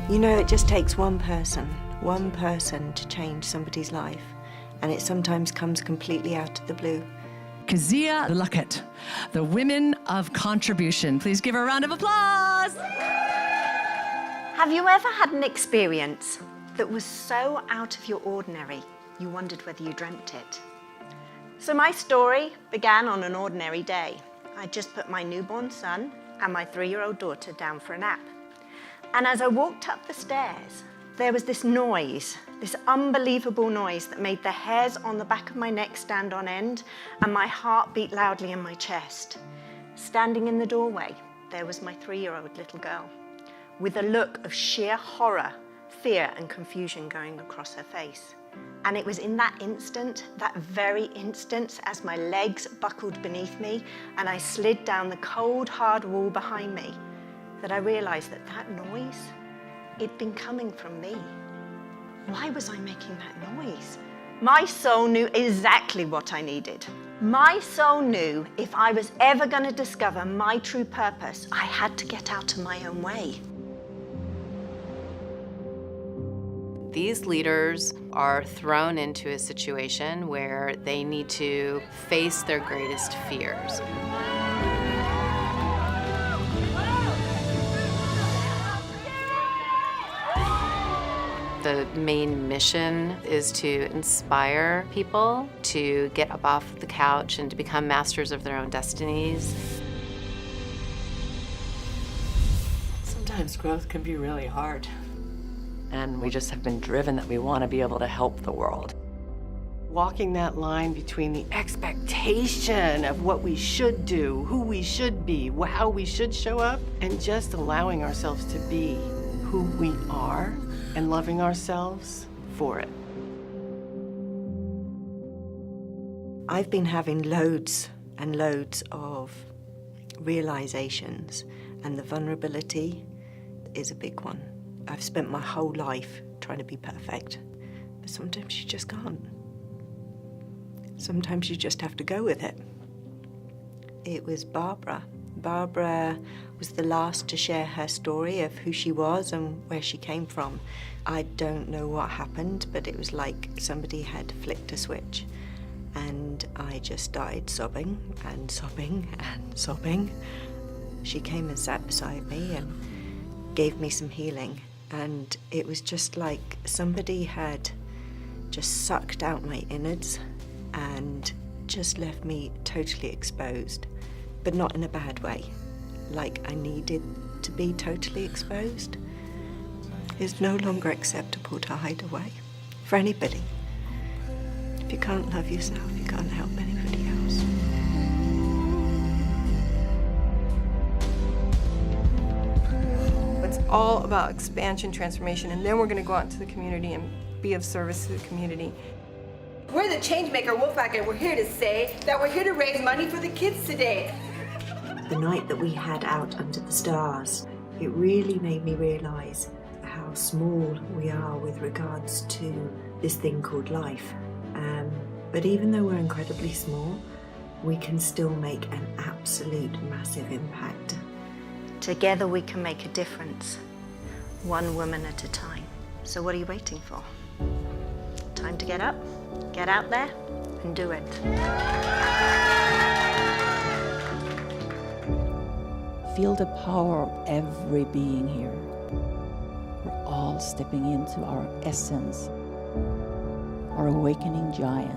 You know, it just takes one person to change somebody's life, and it sometimes comes completely out of the blue. Kezia Luckett, the Women of Contribution. Please give her a round of applause. Have you ever had an experience that was so out of your ordinary, you wondered whether you dreamt it? So my story began on an ordinary day. I just put my newborn son and my 3-year-old daughter down for a nap. And as I walked up the stairs, there was this noise, this unbelievable noise that made the hairs on the back of my neck stand on end and my heart beat loudly in my chest. Standing in the doorway, there was my 3-year-old little girl, with a look of sheer horror, fear and confusion going across her face. And it was in that instant, that very instant, as my legs buckled beneath me and I slid down the cold, hard wall behind me, that I realized that that noise, it'd been coming from me. Why was I making that noise? My soul knew exactly what I needed. My soul knew if I was ever going to discover my true purpose, I had to get out of my own way. These leaders are thrown into a situation where they need to face their greatest fears. The main mission is to inspire people to get up off the couch and to become masters of their own destinies. Sometimes growth can be really hard. And we just have been driven that we want to be able to help the world. Walking that line between the expectation of what we should do, who we should be, how we should show up, and just allowing ourselves to be who we are and loving ourselves for it. I've been having loads and loads of realizations, and the vulnerability is a big one. I've spent my whole life trying to be perfect, but sometimes you just can't. Sometimes you just have to go with it. It was Barbara. Barbara was the last to share her story of who she was and where she came from. I don't know what happened, but it was like somebody had flicked a switch, and I just started sobbing and sobbing and sobbing. She came and sat beside me and gave me some healing. And it was just like somebody had just sucked out my innards and just left me totally exposed, but not in a bad way. Like I needed to be totally exposed. It's no longer acceptable to hide away for anybody. If you can't love yourself, you can't help anybody else. It's all about expansion, transformation, and then we're going to go out into the community and be of service to the community. We're the Changemaker Wolfpack, and we're here to say that we're here to raise money for the kids today. The night that we had out under the stars, it really made me realize how small we are with regards to this thing called life. But even though we're incredibly small, we can still make an absolute massive impact. Together we can make a difference, one woman at a time. So what are you waiting for? Time to get up, get out there, and do it. Feel the power of every being here. We're all stepping into our essence, our awakening giant.